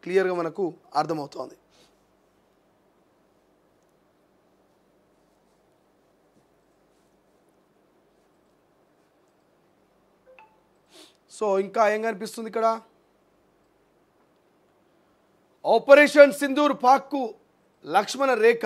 క్లియర్గా మనకు అర్థమవుతోంది. సో ఇంకా ఏం కనిపిస్తుంది ఇక్కడ, ఆపరేషన్ సింధూర్ పాక్కు లక్ష్మణ రేఖ.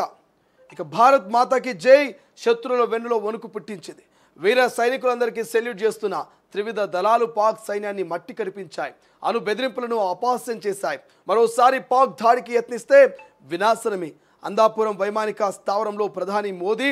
ఇక భారత్ మాతాకి జై, శత్రువుల వెన్నులో వణుకు పుట్టించింది. వీర సైనికులందరికీ సెల్యూట్ చేస్తున్న త్రివిధ దళాలు పాక్ సైన్యాన్ని మట్టి కరిపించాయి. అను బెదిరింపులను అపహాస్యం చేశాయి. మరోసారి పాక్ దాడికి యత్నిస్తే వినాశనమే. అందాపురం వైమానిక స్థావరంలో ప్రధాని మోదీ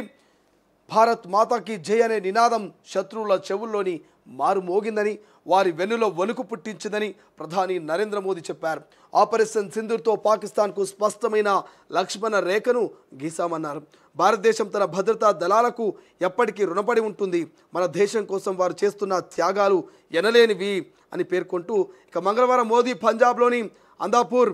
భారత్ మాతాకి జై అనే నినాదం శత్రువుల చెవుల్లోని మారుమోగిందని, వారి వెన్నులో వణుకు పుట్టించిందని ప్రధాని నరేంద్ర మోదీ చెప్పారు. ఆపరేషన్ సింధూర్తో పాకిస్తాన్కు స్పష్టమైన లక్ష్మణ రేఖను గీశామన్నారు. భారతదేశం తన భద్రతా దళాలకు ఎప్పటికీ రుణపడి ఉంటుంది. మన దేశం కోసం వారు చేస్తున్న త్యాగాలు ఎనలేనివి అని పేర్కొంటూ ఇక మంగళవారం మోదీ పంజాబ్లోని అందాపూర్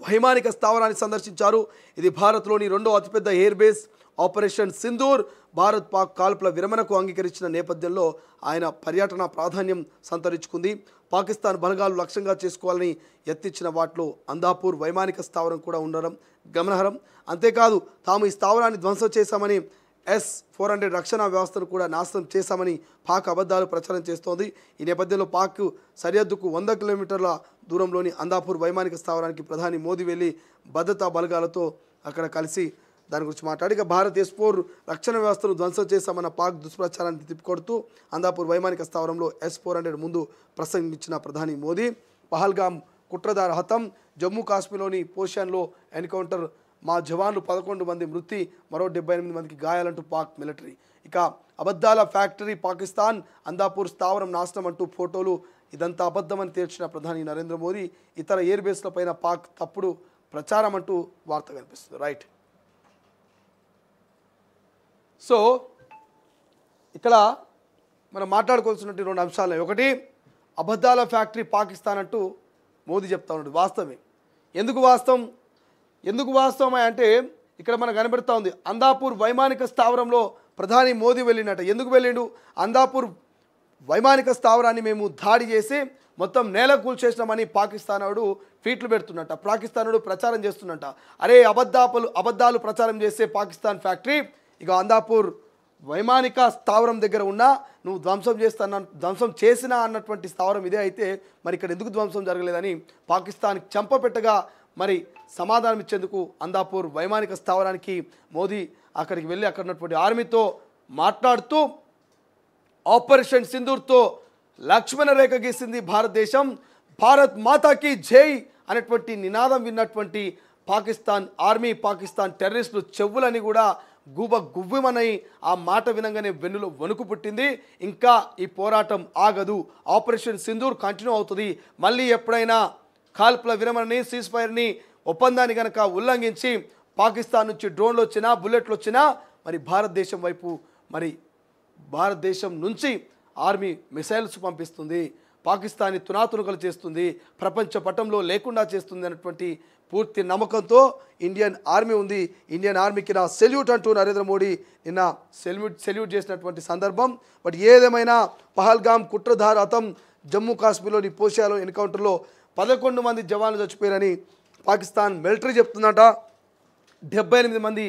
వైమానిక స్థావరాన్ని సందర్శించారు. ఇది భారత్లోని రెండో అతిపెద్ద air base. Operation Sindoor Bharat Pak కాల్పుల విరమణకు అంగీకరించిన నేపథ్యంలో ఆయన పర్యటన ప్రాధాన్యం సంతరించుకుంది. పాకిస్తాన్ బలగాలు లక్ష్యంగా చేసుకోవాలని యత్నించిన వాటిలో అందాపూర్ వైమానిక స్థావరం కూడా ఉండడం గమనార్హం. అంతేకాదు తాము ఈ స్థావరాన్ని ధ్వంసం చేశామని, S-400 రక్షణ వ్యవస్థను కూడా నాశనం చేశామని పాక్ అబద్ధాలు ప్రచారం చేస్తోంది. ఈ నేపథ్యంలో పాక్ సరిహద్దుకు 100 కిలోమీటర్ల దూరంలోని అందాపూర్ వైమానిక స్థావరానికి ప్రధాని మోదీ వెళ్ళి భద్రతా బలగాలతో అక్కడ కలిసి దాని గురించి మాట్లాడి ఇక భారత్ S-4 రక్షణ వ్యవస్థను ధ్వంసం చేశామన్న పాక్ దుష్ప్రచారాన్ని తిప్పికొడుతూ అందాపూర్ వైమానిక స్థావరంలో S-400 ముందు ప్రసంగించిన ప్రధాని మోదీ పహల్గామ్ కుట్రదార హతం, జమ్మూ కాశ్మీర్లోని పోషాన్లో ఎన్కౌంటర్, మా జవాన్లు 11 మంది మృతి, మరో 78 మందికి గాయాలంటూ పాక్ మిలిటరీ. ఇక అబద్ధాల ఫ్యాక్టరీ పాకిస్తాన్, అందాపూర్ స్థావరం నాశనం అంటూ ఫోటోలు, ఇదంతా అబద్ధమని తేల్చిన ప్రధాని నరేంద్ర మోదీ ఇతర ఎయిర్ బేస్లపైన పాక్ తప్పుడు ప్రచారం అంటూ వార్త కనిపిస్తుంది. రైట్. సో ఇక్కడ మనం మాట్లాడుకోవాల్సినటువంటి 2 అంశాలు. ఒకటి, అబద్ధాల ఫ్యాక్టరీ పాకిస్తాన్ అంటూ మోదీ చెప్తా ఉన్నాడు. వాస్తవమే. ఎందుకు వాస్తవమే అంటే ఇక్కడ మనకు కనబడుతూ ఉంది అందాపూర్ వైమానిక స్థావరంలో ప్రధాని మోదీ వెళ్ళినట్ట. ఎందుకు వెళ్ళిండు? అందాపూర్ వైమానిక స్థావరాన్ని మేము దాడి చేసి మొత్తం నేల కూల్చేసినామని పాకిస్తానోడు ట్వీట్లు పెడుతున్నట్ట. పాకిస్తానోడు ప్రచారం చేస్తున్నట్ట. అరే అబద్ధాలు ప్రచారం చేసే పాకిస్తాన్ ఫ్యాక్టరీ ఇక అందాపూర్ వైమానిక స్థావరం దగ్గర ఉన్న నువ్వు ధ్వంసం చేసినా అన్నటువంటి స్థావరం ఇదే అయితే మరి ఇక్కడ ఎందుకు ధ్వంసం జరగలేదని పాకిస్తాన్కి చంపపెట్టగా మరి సమాధానం ఇచ్చేందుకు అందాపూర్ వైమానిక స్థావరానికి మోదీ అక్కడికి వెళ్ళి అక్కడ ఉన్నటువంటి ఆర్మీతో మాట్లాడుతూ ఆపరేషన్ సింధూర్తో లక్ష్మణ రేఖ గీసింది భారతదేశం, భారత్ మాతాకి జై అనేటువంటి నినాదం విన్నటువంటి పాకిస్తాన్ ఆర్మీ, పాకిస్తాన్ టెర్రరిస్టులు చెవులని కూడా గువ్వమనై ఆ మాట వినంగానే వెన్నులో వణుకు పుట్టింది. ఇంకా ఈ పోరాటం ఆగదు, ఆపరేషన్ సింధూర్ కంటిన్యూ అవుతుంది. మళ్ళీ ఎప్పుడైనా కాల్పుల విరమణని, సీజ్ ఫైర్ని, ఒప్పందాన్ని కనుక ఉల్లంఘించి పాకిస్తాన్ నుంచి డ్రోన్లు వచ్చినా, బుల్లెట్లు వచ్చినా మరి భారతదేశం వైపు మరి భారతదేశం నుంచి ఆర్మీ మిసైల్స్ పంపిస్తుంది, పాకిస్తాన్ని తునాతునకలు చేస్తుంది, ప్రపంచ పటంలో లేకుండా చేస్తుంది అన్నటువంటి పూర్తి నమ్మకంతో ఇండియన్ ఆర్మీ ఉంది. ఇండియన్ ఆర్మీకి నా సెల్యూట్ అంటూ నరేంద్ర మోడీ నిన్న సెల్యూట్ చేసినటువంటి సందర్భం. బట్ ఏదేమైనా పహల్గామ్ కుట్రధార హతం, జమ్మూ కాశ్మీర్లోని పోషాలో ఎన్కౌంటర్లో 11 మంది జవాన్లు చచ్చిపోయారని పాకిస్తాన్ మిలిటరీ చెప్తుందట. 78 మంది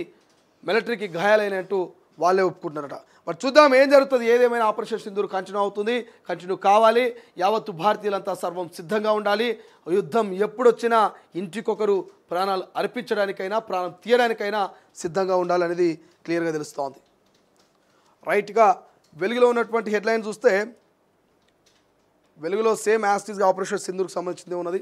మిలిటరీకి గాయాలైనట్టు వాళ్ళే ఒప్పుకుంటున్నారట. మరి చూద్దాం ఏం జరుగుతుంది. ఏదేమైనా ఆపరేషన్ సింధూర్ కంటిన్యూ అవుతుంది, కంటిన్యూ కావాలి. యావత్తు భారతీయులంతా సర్వం సిద్ధంగా ఉండాలి. యుద్ధం ఎప్పుడొచ్చినా ఇంటికొకరు ప్రాణాలు అర్పించడానికైనా ప్రాణం తీయడానికైనా సిద్ధంగా ఉండాలనేది క్లియర్గా తెలుస్తోంది. రైట్గా వెలుగులో ఉన్నటువంటి హెడ్లైన్ చూస్తే వెలుగులో సేమ్ యాస్టీస్గా ఆపరేషన్ సింధూర్కి సంబంధించింది ఉన్నది.